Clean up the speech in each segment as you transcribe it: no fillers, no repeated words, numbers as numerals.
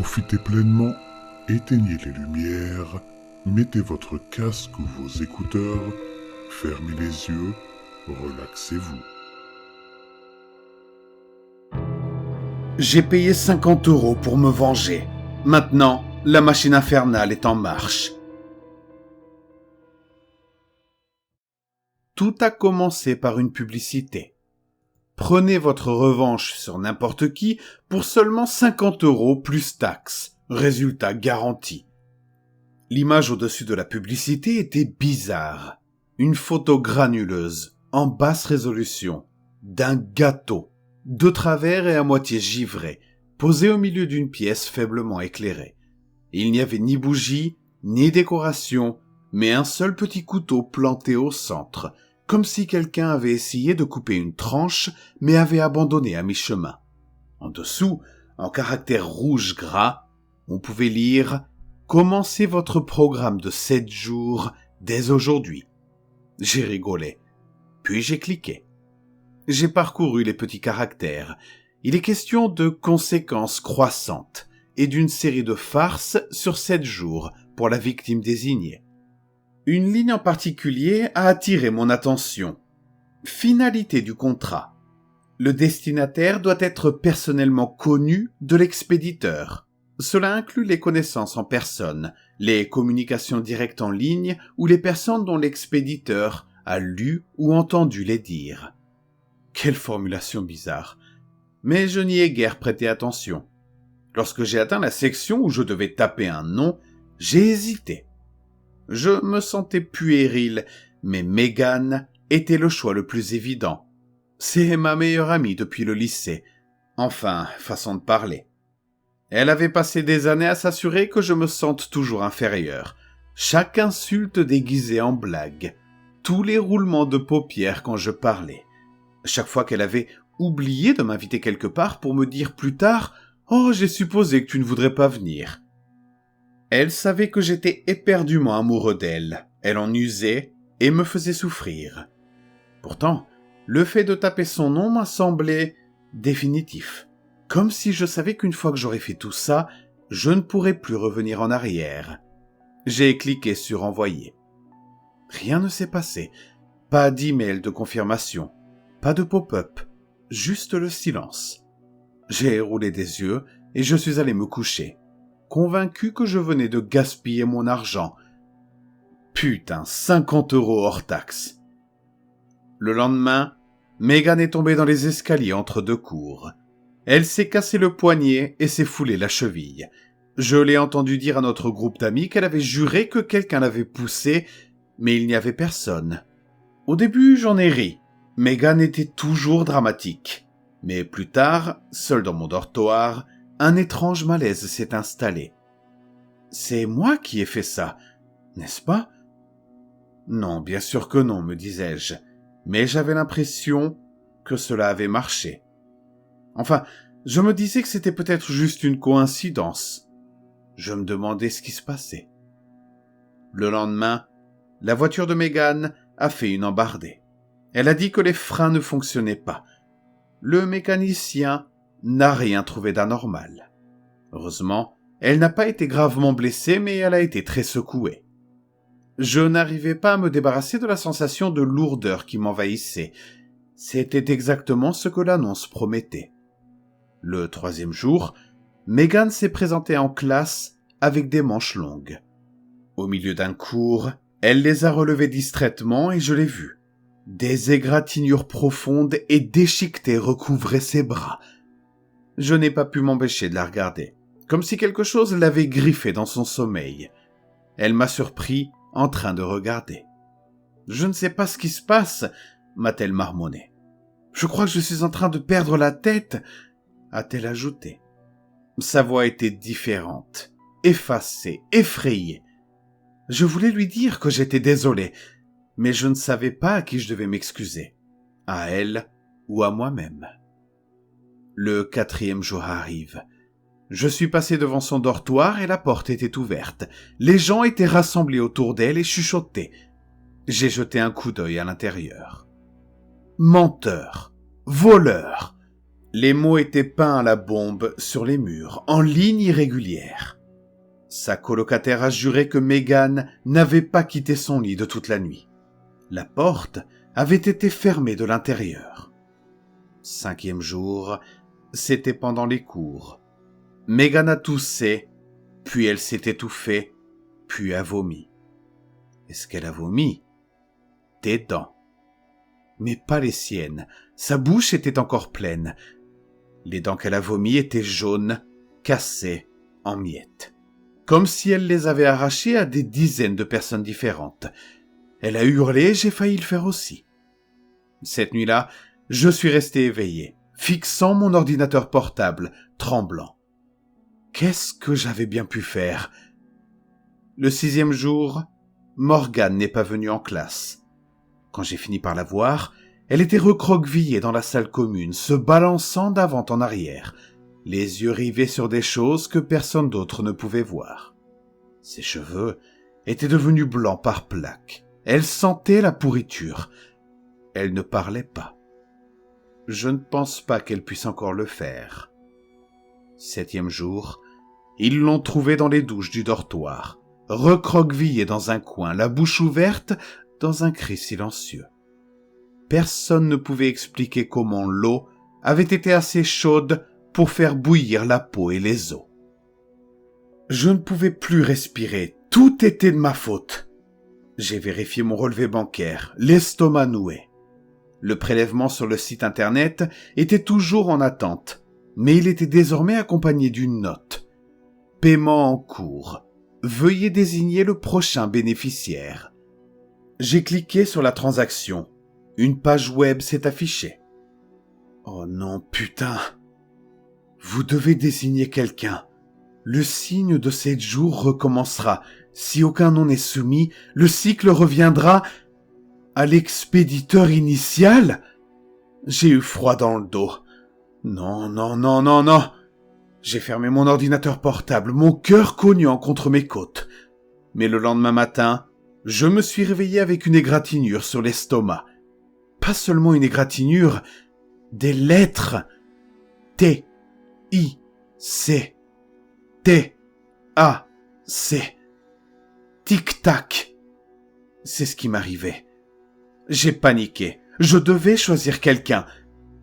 Profitez pleinement, éteignez les lumières, mettez votre casque ou vos écouteurs, fermez les yeux, relaxez-vous. J'ai payé 50 € pour me venger. Maintenant, la machine infernale est en marche. Tout a commencé par une publicité. Prenez votre revanche sur n'importe qui pour seulement 50 € plus taxes. Résultat garanti. L'image au-dessus de la publicité était bizarre. Une photo granuleuse, en basse résolution, d'un gâteau, de travers et à moitié givré, posé au milieu d'une pièce faiblement éclairée. Il n'y avait ni bougie, ni décoration, mais un seul petit couteau planté au centre, comme si quelqu'un avait essayé de couper une tranche, mais avait abandonné à mi-chemin. En dessous, en caractères rouges gras, on pouvait lire « Commencez votre programme de 7 jours dès aujourd'hui ». J'ai rigolé, puis j'ai cliqué. J'ai parcouru les petits caractères. Il est question de conséquences croissantes et d'une série de farces sur 7 jours pour la victime désignée. Une ligne en particulier a attiré mon attention. Finalité du contrat. Le destinataire doit être personnellement connu de l'expéditeur. Cela inclut les connaissances en personne, les communications directes en ligne ou les personnes dont l'expéditeur a lu ou entendu les dire. Quelle formulation bizarre. Mais je n'y ai guère prêté attention. Lorsque j'ai atteint la section où je devais taper un nom, j'ai hésité. Je me sentais puéril, mais Megan était le choix le plus évident. C'est ma meilleure amie depuis le lycée. Enfin, façon de parler. Elle avait passé des années à s'assurer que je me sente toujours inférieur. Chaque insulte déguisée en blague. Tous les roulements de paupières quand je parlais. Chaque fois qu'elle avait oublié de m'inviter quelque part pour me dire plus tard « Oh, j'ai supposé que tu ne voudrais pas venir ». Elle savait que j'étais éperdument amoureux d'elle. Elle en usait et me faisait souffrir. Pourtant, le fait de taper son nom m'a semblé définitif. Comme si je savais qu'une fois que j'aurais fait tout ça, je ne pourrais plus revenir en arrière. J'ai cliqué sur « Envoyer ». Rien ne s'est passé. Pas d'email de confirmation. Pas de pop-up. Juste le silence. J'ai roulé des yeux et je suis allé me coucher, convaincu que je venais de gaspiller mon argent. Putain, 50 € hors taxe. Le lendemain, Megan est tombée dans les escaliers entre 2 cours. Elle s'est cassé le poignet et s'est foulé la cheville. Je l'ai entendu dire à notre groupe d'amis qu'elle avait juré que quelqu'un l'avait poussée, mais il n'y avait personne. Au début, j'en ai ri. Megan était toujours dramatique. Mais plus tard, seul dans mon dortoir, un étrange malaise s'est installé. C'est moi qui ai fait ça, n'est-ce pas? Non, bien sûr que non, me disais-je, mais j'avais l'impression que cela avait marché. Enfin, je me disais que c'était peut-être juste une coïncidence. Je me demandais ce qui se passait. Le lendemain, la voiture de Megan a fait une embardée. Elle a dit que les freins ne fonctionnaient pas. Le mécanicien n'a rien trouvé d'anormal. Heureusement, elle n'a pas été gravement blessée, mais elle a été très secouée. Je n'arrivais pas à me débarrasser de la sensation de lourdeur qui m'envahissait. C'était exactement ce que l'annonce promettait. Le 3e jour, Megan s'est présentée en classe avec des manches longues. Au milieu d'un cours, elle les a relevées distraitement et je l'ai vue. Des égratignures profondes et déchiquetées recouvraient ses bras. Je n'ai pas pu m'empêcher de la regarder, comme si quelque chose l'avait griffée dans son sommeil. Elle m'a surpris en train de regarder. « Je ne sais pas ce qui se passe », m'a-t-elle marmonné. « Je crois que je suis en train de perdre la tête », a-t-elle ajouté. Sa voix était différente, effacée, effrayée. Je voulais lui dire que j'étais désolé, mais je ne savais pas à qui je devais m'excuser, à elle ou à moi-même. Le 4e jour arrive. Je suis passé devant son dortoir et la porte était ouverte. Les gens étaient rassemblés autour d'elle et chuchotaient. J'ai jeté un coup d'œil à l'intérieur. Menteur, voleur, Les mots étaient peints à la bombe sur les murs, en ligne irrégulière. Sa colocataire a juré que Megan n'avait pas quitté son lit de toute la nuit. La porte avait été fermée de l'intérieur. 5e jour, c'était pendant les cours. Megan a toussé, puis elle s'est étouffée, puis a vomi. Est-ce qu'elle a vomi? Des dents. Mais pas les siennes. Sa bouche était encore pleine. Les dents qu'elle a vomies étaient jaunes, cassées, en miettes. Comme si elle les avait arrachées à des dizaines de personnes différentes. Elle a hurlé, j'ai failli le faire aussi. Cette nuit-là, je suis resté éveillé, fixant mon ordinateur portable, tremblant. Qu'est-ce que j'avais bien pu faire? Le 6e jour, Morgane n'est pas venue en classe. Quand j'ai fini par la voir, elle était recroquevillée dans la salle commune, se balançant d'avant en arrière, les yeux rivés sur des choses que personne d'autre ne pouvait voir. Ses cheveux étaient devenus blancs par plaques. Elle sentait la pourriture. Elle ne parlait pas. Je ne pense pas qu'elle puisse encore le faire. 7e jour, ils l'ont trouvée dans les douches du dortoir, recroquevillée dans un coin, la bouche ouverte, dans un cri silencieux. Personne ne pouvait expliquer comment l'eau avait été assez chaude pour faire bouillir la peau et les os. Je ne pouvais plus respirer, tout était de ma faute. J'ai vérifié mon relevé bancaire, l'estomac noué. Le prélèvement sur le site internet était toujours en attente, mais il était désormais accompagné d'une note. Paiement en cours. Veuillez désigner le prochain bénéficiaire. J'ai cliqué sur la transaction. Une page web s'est affichée. Oh non, putain. Vous devez désigner quelqu'un. Le signe de 7 jours recommencera. Si aucun nom n'est soumis, le cycle reviendra à l'expéditeur initial. J'ai eu froid dans le dos. Non. J'ai fermé mon ordinateur portable, mon cœur cognant contre mes côtes. Mais le lendemain matin, je me suis réveillé avec une égratignure sur l'estomac. Pas seulement une égratignure, des lettres. T, I, C, T, A, C. Tic-tac. C'est ce qui m'arrivait. J'ai paniqué. Je devais choisir quelqu'un.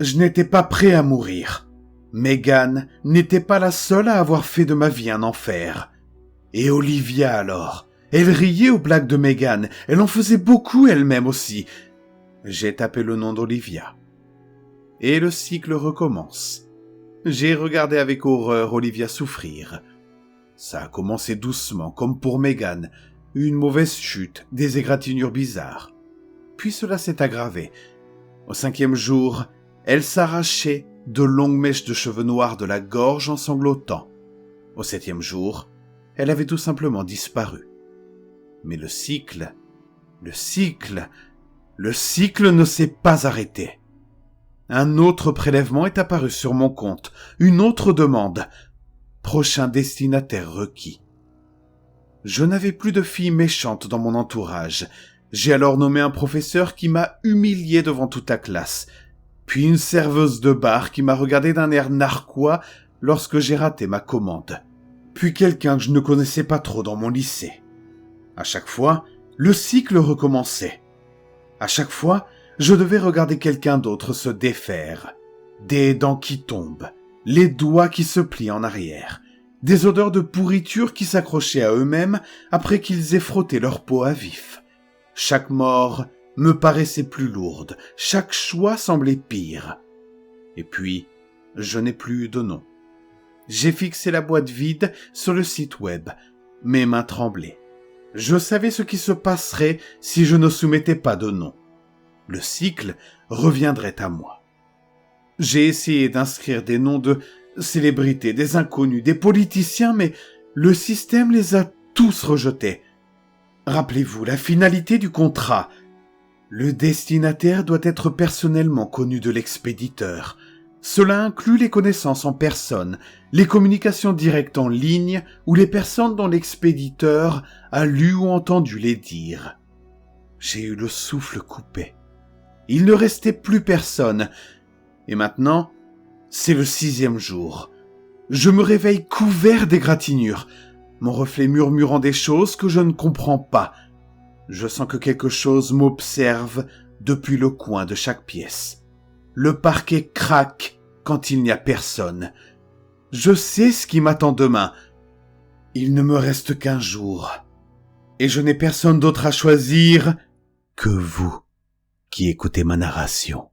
Je n'étais pas prêt à mourir. Megan n'était pas la seule à avoir fait de ma vie un enfer. Et Olivia alors? Elle riait aux blagues de Megan. Elle en faisait beaucoup elle-même aussi. J'ai tapé le nom d'Olivia. Et le cycle recommence. J'ai regardé avec horreur Olivia souffrir. Ça a commencé doucement, comme pour Megan. Une mauvaise chute, des égratignures bizarres. Puis cela s'est aggravé. Au 5e jour, elle s'arrachait de longues mèches de cheveux noirs de la gorge en sanglotant. Au 7e jour, elle avait tout simplement disparu. Mais le cycle ne s'est pas arrêté. Un autre prélèvement est apparu sur mon compte, une autre demande. Prochain destinataire requis. Je n'avais plus de filles méchantes dans mon entourage. J'ai alors nommé un professeur qui m'a humilié devant toute la classe, puis une serveuse de bar qui m'a regardé d'un air narquois lorsque j'ai raté ma commande, puis quelqu'un que je ne connaissais pas trop dans mon lycée. À chaque fois, le cycle recommençait. À chaque fois, je devais regarder quelqu'un d'autre se défaire. Des dents qui tombent, les doigts qui se plient en arrière, des odeurs de pourriture qui s'accrochaient à eux-mêmes après qu'ils aient frotté leur peau à vif. Chaque mort me paraissait plus lourde, chaque choix semblait pire. Et puis, je n'ai plus eu de nom. J'ai fixé la boîte vide sur le site web. Mes mains tremblaient. Je savais ce qui se passerait si je ne soumettais pas de nom. Le cycle reviendrait à moi. J'ai essayé d'inscrire des noms de célébrités, des inconnus, des politiciens, mais le système les a tous rejetés. Rappelez-vous la finalité du contrat. Le destinataire doit être personnellement connu de l'expéditeur. Cela inclut les connaissances en personne, les communications directes en ligne ou les personnes dont l'expéditeur a lu ou entendu les dire. J'ai eu le souffle coupé. Il ne restait plus personne. Et maintenant, C'est le 6e jour. Je me réveille couvert d'égratignures, mon reflet murmurant des choses que je ne comprends pas. Je sens que quelque chose m'observe depuis le coin de chaque pièce. Le parquet craque quand il n'y a personne. Je sais ce qui m'attend demain. Il ne me reste qu'1 jour. Et je n'ai personne d'autre à choisir que vous qui écoutez ma narration.